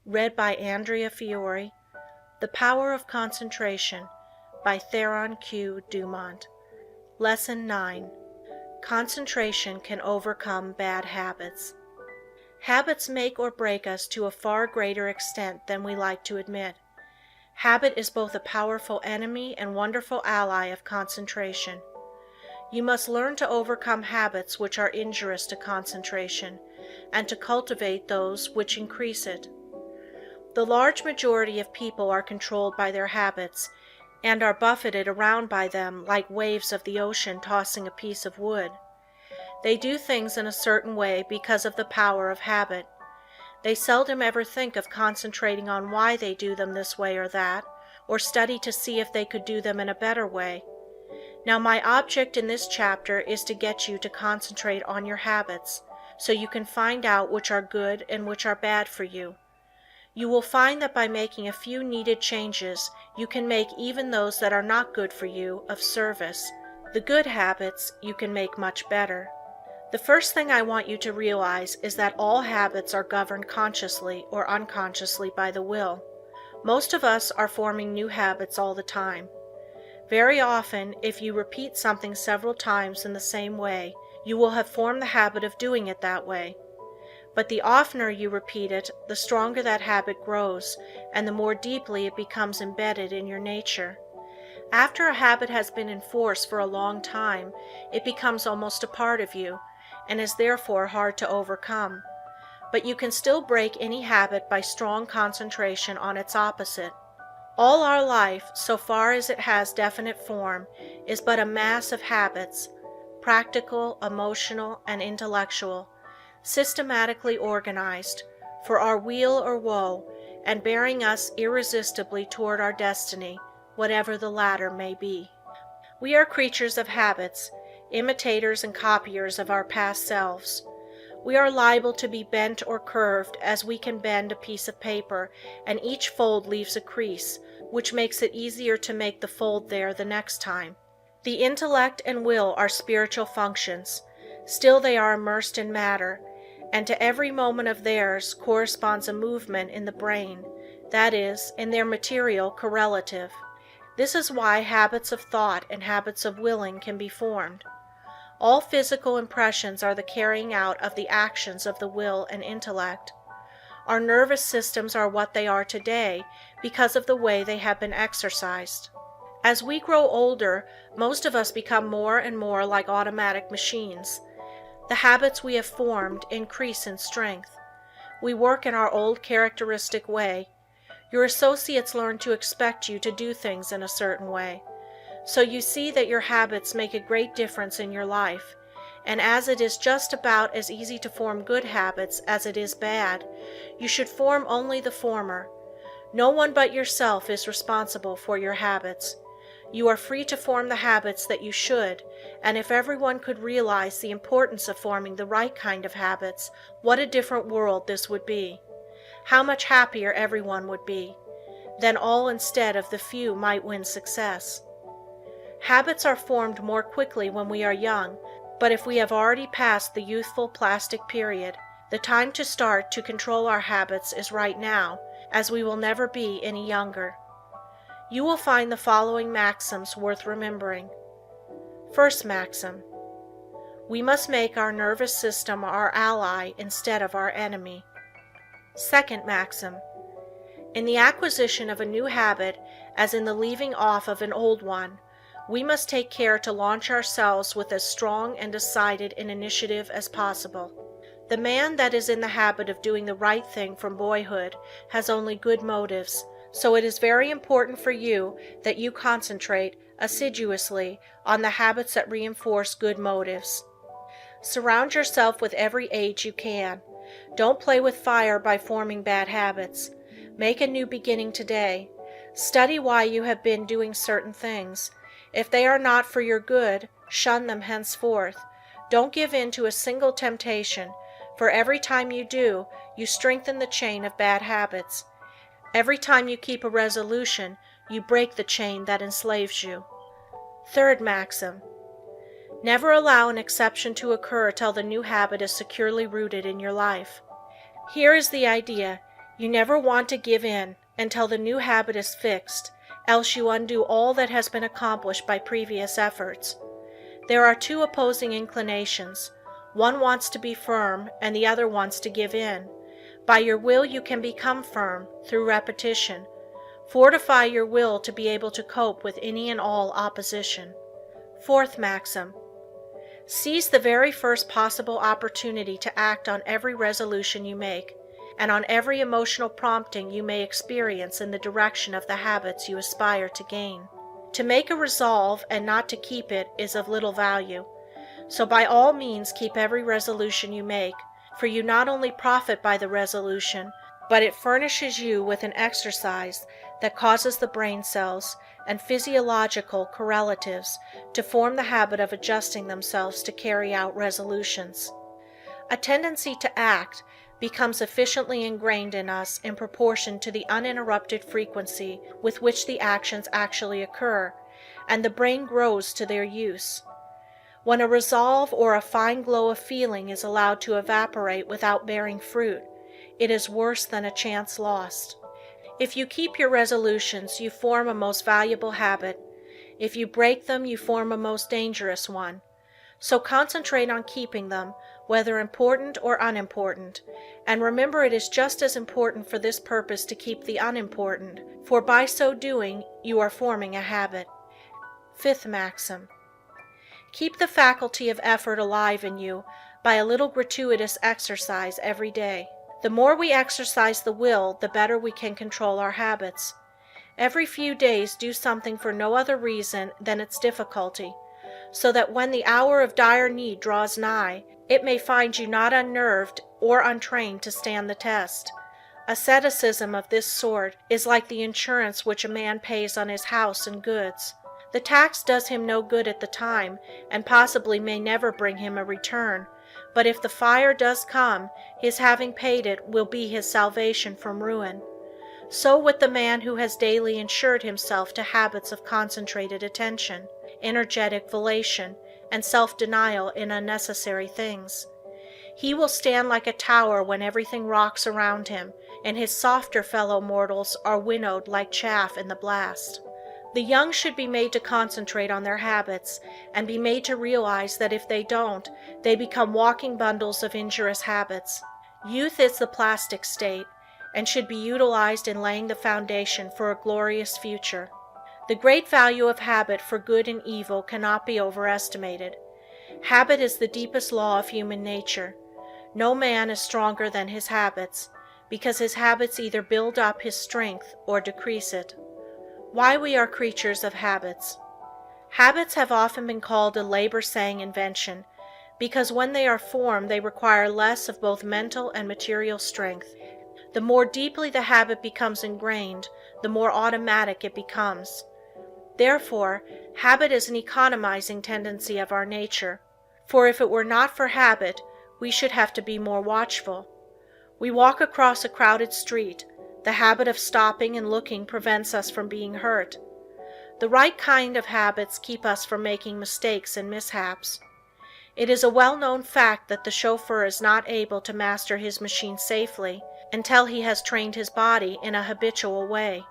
Read by Andrea Fiore. The Power of Concentration by Theron Q. Dumont. Lesson 9. Concentration can overcome bad habits. Habits make or break us to a far greater extent than we like to admit. Habit is both a powerful enemy and wonderful ally of concentration. You must learn to overcome habits which are injurious to concentration, and to cultivate those which increase it. The large majority of people are controlled by their habits, and are buffeted around by them like waves of the ocean tossing a piece of wood. They do things in a certain way because of the power of habit. They seldom ever think of concentrating on why they do them this way or that, or study to see if they could do them in a better way. Now, my object in this chapter is to get you to concentrate on your habits, so you can find out which are good and which are bad for you. You will find that by making a few needed changes, you can make even those that are not good for you of service. The good habits you can make much better. The first thing I want you to realize is that all habits are governed consciously or unconsciously by the will. Most of us are forming new habits all the time. Very often, if you repeat something several times in the same way, you will have formed the habit of doing it that way. But the oftener you repeat it, the stronger that habit grows, and the more deeply it becomes embedded in your nature. After a habit has been in force for a long time, it becomes almost a part of you, and is therefore hard to overcome. But you can still break any habit by strong concentration on its opposite. All our life, so far as it has definite form, is but a mass of habits, practical, emotional, and intellectual, systematically organized, for our weal or woe, and bearing us irresistibly toward our destiny, whatever the latter may be. We are creatures of habits, imitators and copiers of our past selves. We are liable to be bent or curved as we can bend a piece of paper, and each fold leaves a crease, which makes it easier to make the fold there the next time. The intellect and will are spiritual functions, still they are immersed in matter, and to every moment of theirs corresponds a movement in the brain, that is, in their material correlative. This is why habits of thought and habits of willing can be formed. All physical impressions are the carrying out of the actions of the will and intellect. Our nervous systems are what they are today because of the way they have been exercised. As we grow older, most of us become more and more like automatic machines. The habits we have formed increase in strength. We work in our old characteristic way. Your associates learn to expect you to do things in a certain way. So you see that your habits make a great difference in your life, and as it is just about as easy to form good habits as it is bad, you should form only the former. No one but yourself is responsible for your habits. You are free to form the habits that you should, and if everyone could realize the importance of forming the right kind of habits, what a different world this would be. How much happier everyone would be. Then all instead of the few might win success. Habits are formed more quickly when we are young, but if we have already passed the youthful plastic period, the time to start to control our habits is right now, as we will never be any younger. You will find the following maxims worth remembering. First maxim: we must make our nervous system our ally instead of our enemy. Second maxim: in the acquisition of a new habit, as in the leaving off of an old one, we must take care to launch ourselves with as strong and decided an initiative as possible. The man that is in the habit of doing the right thing from boyhood has only good motives, so it is very important for you that you concentrate assiduously on the habits that reinforce good motives. Surround yourself with every aid you can. Don't play with fire by forming bad habits. Make a new beginning today. Study why you have been doing certain things. If they are not for your good, shun them henceforth. Don't give in to a single temptation, for every time you do, you strengthen the chain of bad habits. Every time you keep a resolution, you break the chain that enslaves you. Third maxim: never allow an exception to occur till the new habit is securely rooted in your life. Here is the idea: You never want to give in until the new habit is fixed, else you undo all that has been accomplished by previous efforts. There are two opposing inclinations. One wants to be firm and the other wants to give in. By your will you can become firm through repetition. Fortify your will to be able to cope with any and all opposition. Fourth maxim: seize the very first possible opportunity to act on every resolution you make, and on every emotional prompting you may experience in the direction of the habits you aspire to gain. To make a resolve and not to keep it is of little value, so by all means keep every resolution you make, for you not only profit by the resolution, but it furnishes you with an exercise that causes the brain cells and physiological correlatives to form the habit of adjusting themselves to carry out resolutions. A tendency to act becomes efficiently ingrained in us in proportion to the uninterrupted frequency with which the actions actually occur, and the brain grows to their use. When a resolve or a fine glow of feeling is allowed to evaporate without bearing fruit, it is worse than a chance lost. If you keep your resolutions, you form a most valuable habit. If you break them, you form a most dangerous one. So concentrate on keeping them, whether important or unimportant, and remember it is just as important for this purpose to keep the unimportant, for by so doing you are forming a habit. Fifth maxim: keep the faculty of effort alive in you by a little gratuitous exercise every day. The more we exercise the will, the better we can control our habits. Every few days do something for no other reason than its difficulty, so that when the hour of dire need draws nigh, it may find you not unnerved or untrained to stand the test. Asceticism of this sort is like the insurance which a man pays on his house and goods. The tax does him no good at the time, and possibly may never bring him a return, but if the fire does come, his having paid it will be his salvation from ruin. So with the man who has daily insured himself to habits of concentrated attention, energetic volation, and self-denial in unnecessary things. He will stand like a tower when everything rocks around him, and his softer fellow mortals are winnowed like chaff in the blast. The young should be made to concentrate on their habits, and be made to realize that if they don't, they become walking bundles of injurious habits. Youth is the plastic state, and should be utilized in laying the foundation for a glorious future. The great value of habit for good and evil cannot be overestimated. Habit is the deepest law of human nature. No man is stronger than his habits, because his habits either build up his strength or decrease it. Why we are creatures of habits. Habits have often been called a labor-saving invention, because when they are formed they require less of both mental and material strength. The more deeply the habit becomes ingrained, the more automatic it becomes. Therefore, habit is an economizing tendency of our nature, for if it were not for habit, we should have to be more watchful. We walk across a crowded street. The habit of stopping and looking prevents us from being hurt. The right kind of habits keep us from making mistakes and mishaps. It is a well-known fact that the chauffeur is not able to master his machine safely until he has trained his body in a habitual way.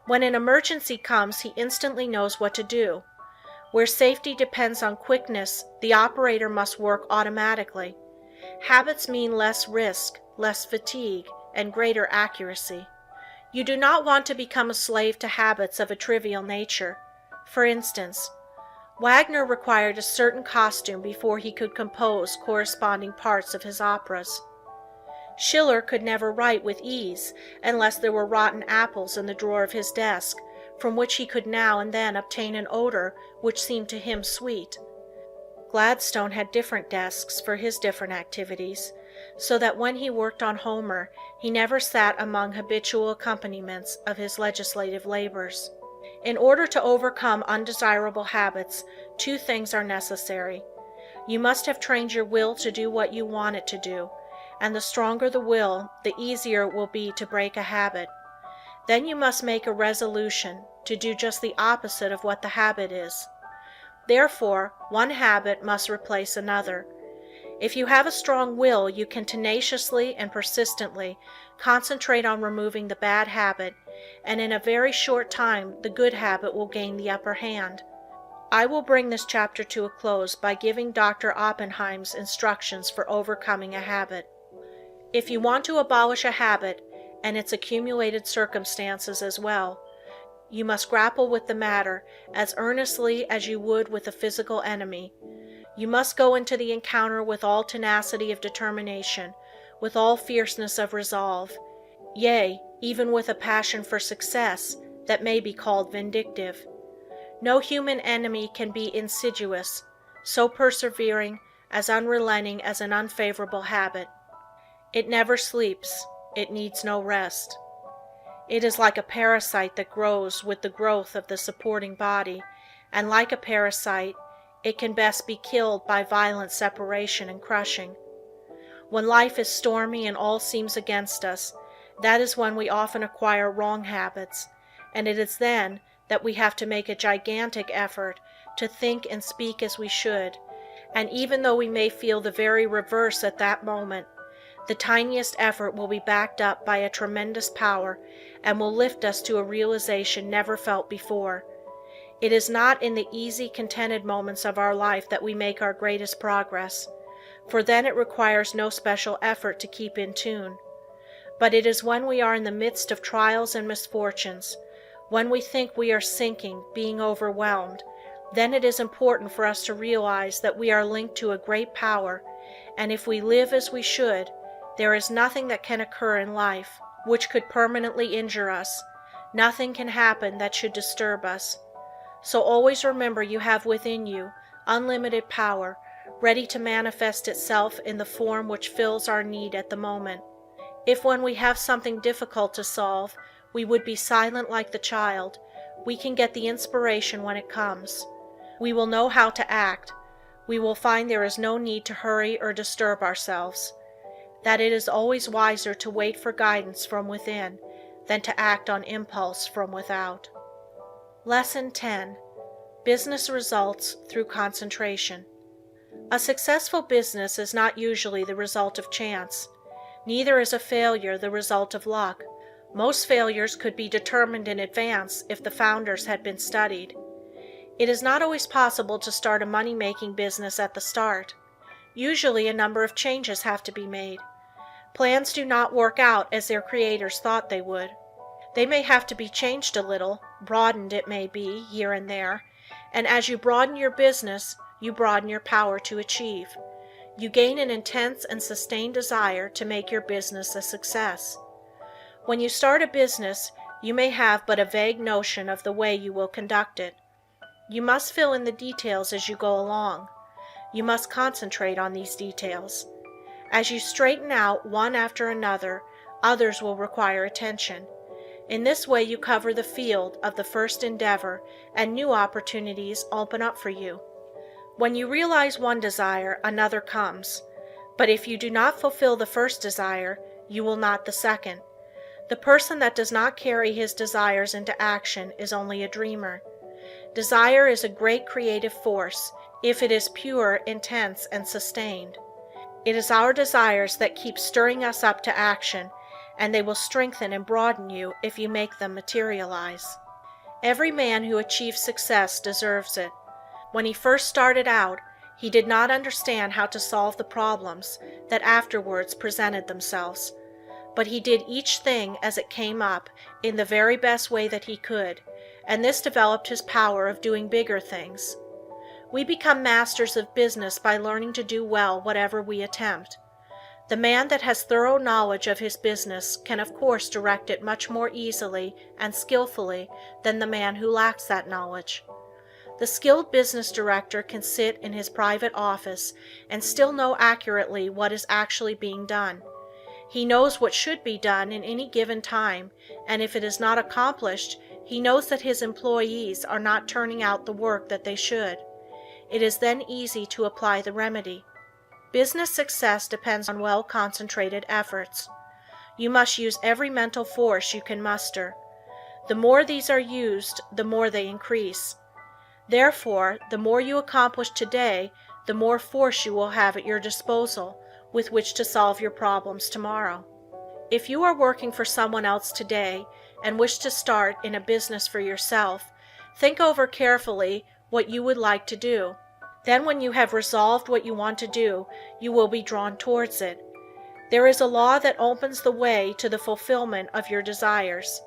When an emergency comes, he instantly knows what to do. Where safety depends on quickness, the operator must work automatically. Habits mean less risk, less fatigue, and greater accuracy. You do not want to become a slave to habits of a trivial nature. For instance, Wagner required a certain costume before he could compose corresponding parts of his operas. Schiller could never write with ease unless there were rotten apples in the drawer of his desk, from which he could now and then obtain an odor which seemed to him sweet. Gladstone had different desks for his different activities, so that when he worked on Homer, he never sat among habitual accompaniments of his legislative labors. In order to overcome undesirable habits, two things are necessary. You must have trained your will to do what you want it to do, and the stronger the will, the easier it will be to break a habit. Then you must make a resolution to do just the opposite of what the habit is. Therefore, one habit must replace another. If you have a strong will, you can tenaciously and persistently concentrate on removing the bad habit, and in a very short time the good habit will gain the upper hand. I will bring this chapter to a close by giving Dr. Oppenheim's instructions for overcoming a habit. If you want to abolish a habit, and its accumulated circumstances as well, you must grapple with the matter as earnestly as you would with a physical enemy. You must go into the encounter with all tenacity of determination, with all fierceness of resolve, yea, even with a passion for success that may be called vindictive. No human enemy can be insidious, so persevering, as unrelenting as an unfavorable habit. It never sleeps, it needs no rest. It is like a parasite that grows with the growth of the supporting body, and like a parasite, it can best be killed by violent separation and crushing. When life is stormy and all seems against us, that is when we often acquire wrong habits, and it is then that we have to make a gigantic effort to think and speak as we should, and even though we may feel the very reverse at that moment, the tiniest effort will be backed up by a tremendous power and will lift us to a realization never felt before. It is not in the easy, contented moments of our life that we make our greatest progress, for then it requires no special effort to keep in tune. But it is when we are in the midst of trials and misfortunes, when we think we are sinking, being overwhelmed, then it is important for us to realize that we are linked to a great power, and if we live as we should, there is nothing that can occur in life which could permanently injure us, nothing can happen that should disturb us. So always remember you have within you unlimited power, ready to manifest itself in the form which fills our need at the moment. If when we have something difficult to solve, we would be silent like the child, we can get the inspiration when it comes. We will know how to act. We will find there is no need to hurry or disturb ourselves. That it is always wiser to wait for guidance from within than to act on impulse from without. Lesson 10. Business results through concentration. A successful business is not usually the result of chance. Neither is a failure the result of luck. Most failures could be determined in advance if the founders had been studied. It is not always possible to start a money-making business at the start. Usually a number of changes have to be made. Plans do not work out as their creators thought they would. They may have to be changed a little, broadened it may be, here and there, and as you broaden your business, you broaden your power to achieve. You gain an intense and sustained desire to make your business a success. When you start a business, you may have but a vague notion of the way you will conduct it. You must fill in the details as you go along. You must concentrate on these details. As you straighten out one after another, others will require attention. In this way you cover the field of the first endeavor and new opportunities open up for you. When you realize one desire, another comes. But if you do not fulfill the first desire, you will not the second. The person that does not carry his desires into action is only a dreamer. Desire is a great creative force, if it is pure, intense, and sustained. It is our desires that keep stirring us up to action, and they will strengthen and broaden you if you make them materialize. Every man who achieves success deserves it. When he first started out, he did not understand how to solve the problems that afterwards presented themselves, but he did each thing as it came up in the very best way that he could, and this developed his power of doing bigger things. We become masters of business by learning to do well whatever we attempt. The man that has thorough knowledge of his business can of course direct it much more easily and skillfully than the man who lacks that knowledge. The skilled business director can sit in his private office and still know accurately what is actually being done. He knows what should be done in any given time, and if it is not accomplished, he knows that his employees are not turning out the work that they should. It is then easy to apply the remedy. Business success depends on well-concentrated efforts. You must use every mental force you can muster. The more these are used, the more they increase. Therefore, the more you accomplish today, the more force you will have at your disposal with which to solve your problems tomorrow. If you are working for someone else today and wish to start in a business for yourself, think over carefully what you would like to do. Then when you have resolved what you want to do, you will be drawn towards it. There is a law that opens the way to the fulfillment of your desires.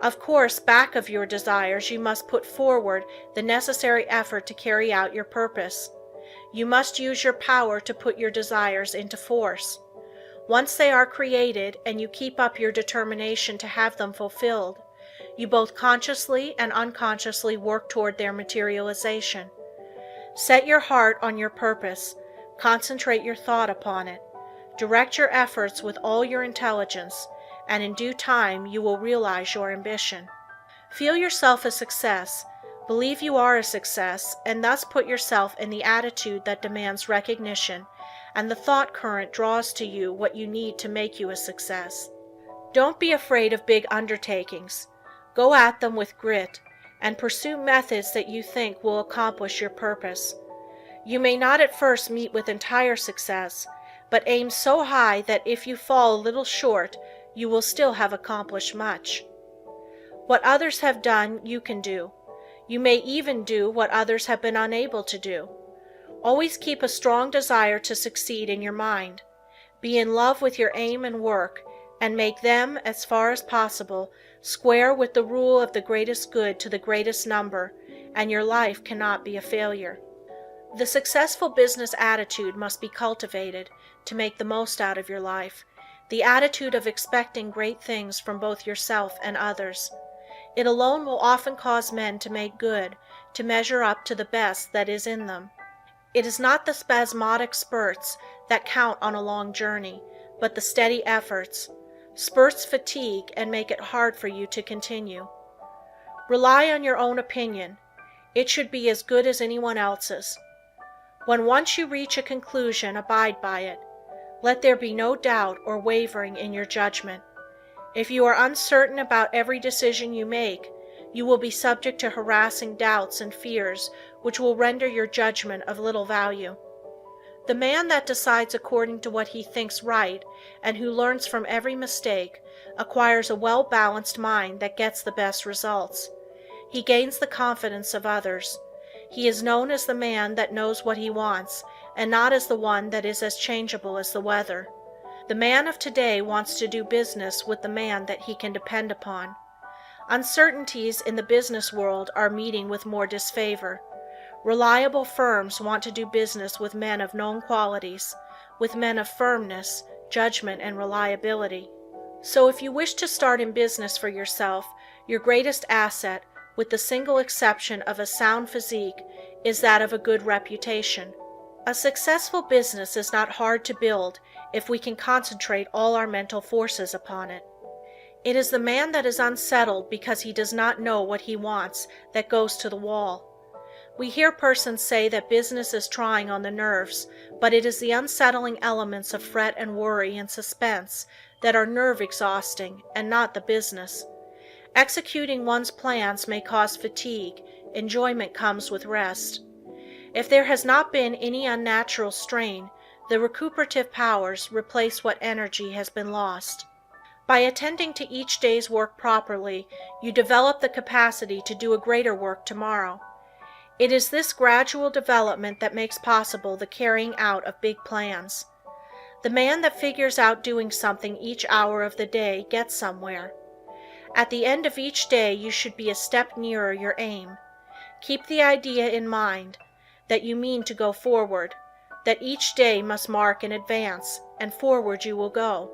Of course, back of your desires you must put forward the necessary effort to carry out your purpose. You must use your power to put your desires into force. Once they are created and you keep up your determination to have them fulfilled, you both consciously and unconsciously work toward their materialization. Set your heart on your purpose, concentrate your thought upon it, direct your efforts with all your intelligence, and in due time you will realize your ambition. Feel yourself a success, believe you are a success, and thus put yourself in the attitude that demands recognition, and the thought current draws to you what you need to make you a success. Don't be afraid of big undertakings. Go at them with grit, and pursue methods that you think will accomplish your purpose. You may not at first meet with entire success, but aim so high that if you fall a little short, you will still have accomplished much. What others have done, you can do. You may even do what others have been unable to do. Always keep a strong desire to succeed in your mind. Be in love with your aim and work, and make them, as far as possible, square with the rule of the greatest good to the greatest number, and your life cannot be a failure. The successful business attitude must be cultivated to make the most out of your life, the attitude of expecting great things from both yourself and others. It alone will often cause men to make good, to measure up to the best that is in them. It is not the spasmodic spurts that count on a long journey, but the steady efforts. Spurts fatigue and make it hard for you to continue. Rely on your own opinion. It should be as good as anyone else's. When once you reach a conclusion, abide by it. Let there be no doubt or wavering in your judgment. If you are uncertain about every decision you make, you will be subject to harassing doubts and fears which will render your judgment of little value. The man that decides according to what he thinks right and who learns from every mistake acquires a well-balanced mind that gets the best results. He gains the confidence of others. He is known as the man that knows what he wants, and not as the one that is as changeable as the weather. The man of today wants to do business with the man that he can depend upon. Uncertainties in the business world are meeting with more disfavor. Reliable firms want to do business with men of known qualities, with men of firmness, judgment, and reliability. So if you wish to start in business for yourself, your greatest asset, with the single exception of a sound physique, is that of a good reputation. A successful business is not hard to build if we can concentrate all our mental forces upon it. It is the man that is unsettled because he does not know what he wants that goes to the wall. We hear persons say that business is trying on the nerves, but it is the unsettling elements of fret and worry and suspense that are nerve exhausting, and not the business. Executing one's plans may cause fatigue, enjoyment comes with rest. If there has not been any unnatural strain, the recuperative powers replace what energy has been lost. By attending to each day's work properly, you develop the capacity to do a greater work tomorrow. It is this gradual development that makes possible the carrying out of big plans. The man that figures out doing something each hour of the day gets somewhere. At the end of each day you should be a step nearer your aim. Keep the idea in mind that you mean to go forward, that each day must mark an advance, and forward you will go.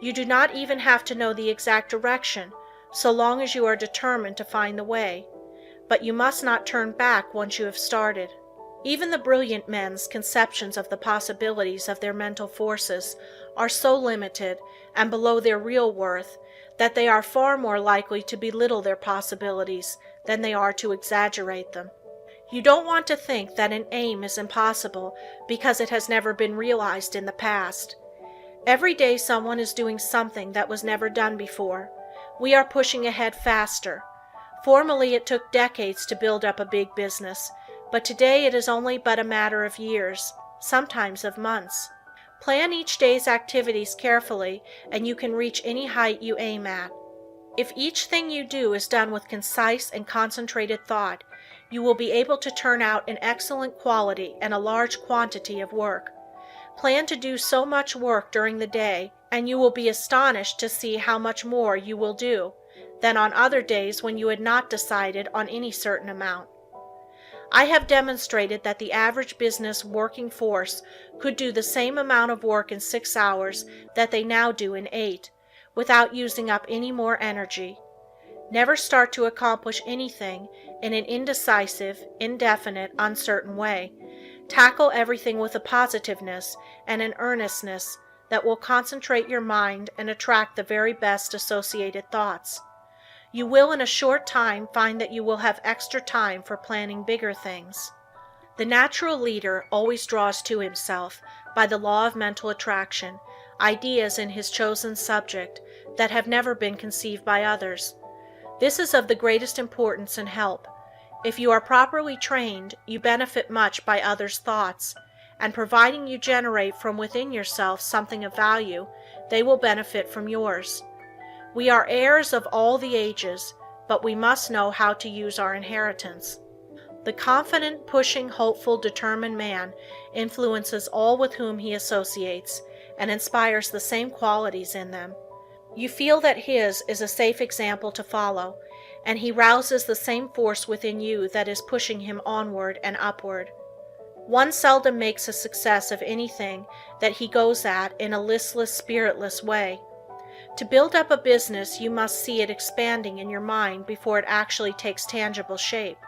You do not even have to know the exact direction, so long as you are determined to find the way, but you must not turn back once you have started. Even the brilliant men's conceptions of the possibilities of their mental forces are so limited and below their real worth that they are far more likely to belittle their possibilities than they are to exaggerate them. You don't want to think that an aim is impossible because it has never been realized in the past. Every day someone is doing something that was never done before. We are pushing ahead faster. Formerly it took decades to build up a big business, but today it is only but a matter of years, sometimes of months. Plan each day's activities carefully, and you can reach any height you aim at. If each thing you do is done with concise and concentrated thought, you will be able to turn out an excellent quality and a large quantity of work. Plan to do so much work during the day, and you will be astonished to see how much more you will do than on other days when you had not decided on any certain amount. I have demonstrated that the average business working force could do the same amount of work in 6 hours that they now do in 8, without using up any more energy. Never start to accomplish anything in an indecisive, indefinite, uncertain way. Tackle everything with a positiveness and an earnestness that will concentrate your mind and attract the very best associated thoughts. You will in a short time find that you will have extra time for planning bigger things. The natural leader always draws to himself, by the law of mental attraction, ideas in his chosen subject that have never been conceived by others. This is of the greatest importance and help. If you are properly trained, you benefit much by others' thoughts, and providing you generate from within yourself something of value, they will benefit from yours. We are heirs of all the ages, but we must know how to use our inheritance. The confident, pushing, hopeful, determined man influences all with whom he associates, and inspires the same qualities in them. You feel that his is a safe example to follow, and he rouses the same force within you that is pushing him onward and upward. One seldom makes a success of anything that he goes at in a listless, spiritless way. To build up a business, you must see it expanding in your mind before it actually takes tangible shape.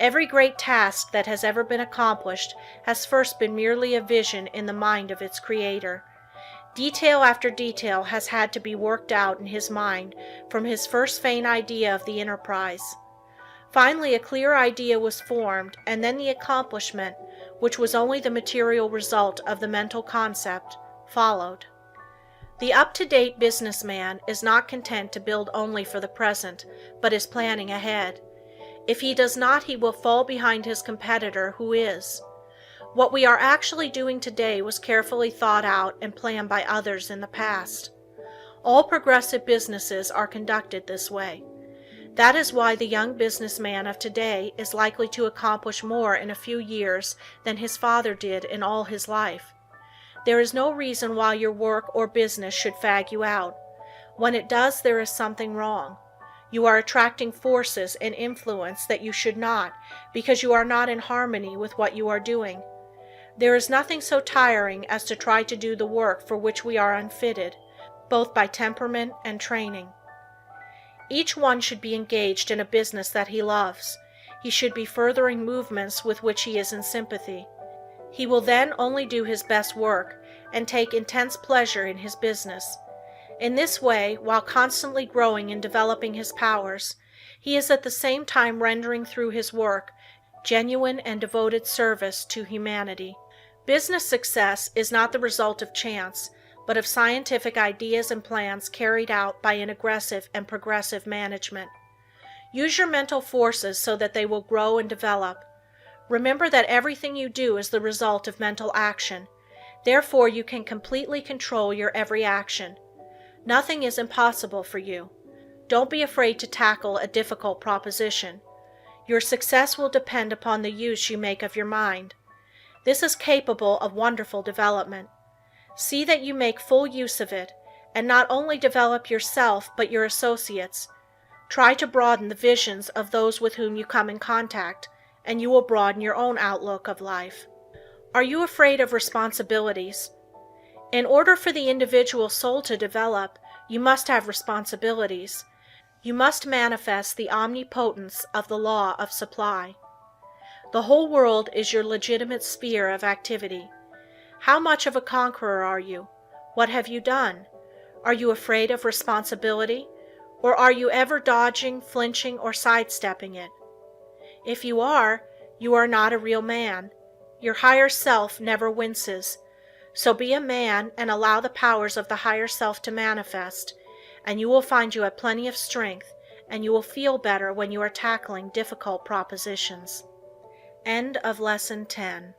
Every great task that has ever been accomplished has first been merely a vision in the mind of its creator. Detail after detail has had to be worked out in his mind from his first faint idea of the enterprise. Finally, a clear idea was formed, and then the accomplishment, which was only the material result of the mental concept, followed. The up-to-date businessman is not content to build only for the present, but is planning ahead. If he does not, he will fall behind his competitor who is. What we are actually doing today was carefully thought out and planned by others in the past. All progressive businesses are conducted this way. That is why the young businessman of today is likely to accomplish more in a few years than his father did in all his life. There is no reason why your work or business should fag you out. When it does, there is something wrong. You are attracting forces and influence that you should not, because you are not in harmony with what you are doing. There is nothing so tiring as to try to do the work for which we are unfitted, both by temperament and training. Each one should be engaged in a business that he loves. He should be furthering movements with which he is in sympathy. He will then only do his best work and take intense pleasure in his business. In this way, while constantly growing and developing his powers, he is at the same time rendering through his work genuine and devoted service to humanity. Business success is not the result of chance, but of scientific ideas and plans carried out by an aggressive and progressive management. Use your mental forces so that they will grow and develop. Remember that everything you do is the result of mental action. Therefore, you can completely control your every action. Nothing is impossible for you. Don't be afraid to tackle a difficult proposition. Your success will depend upon the use you make of your mind. This is capable of wonderful development. See that you make full use of it, and not only develop yourself but your associates. Try to broaden the visions of those with whom you come in contact, and you will broaden your own outlook of life. Are you afraid of responsibilities? In order for the individual soul to develop, you must have responsibilities. You must manifest the omnipotence of the law of supply. The whole world is your legitimate sphere of activity. How much of a conqueror are you? What have you done? Are you afraid of responsibility, or are you ever dodging, flinching, or sidestepping it? If you are not a real man. Your higher self never winces. So be a man and allow the powers of the higher self to manifest, and you will find you have plenty of strength, and you will feel better when you are tackling difficult propositions. End of Lesson 10.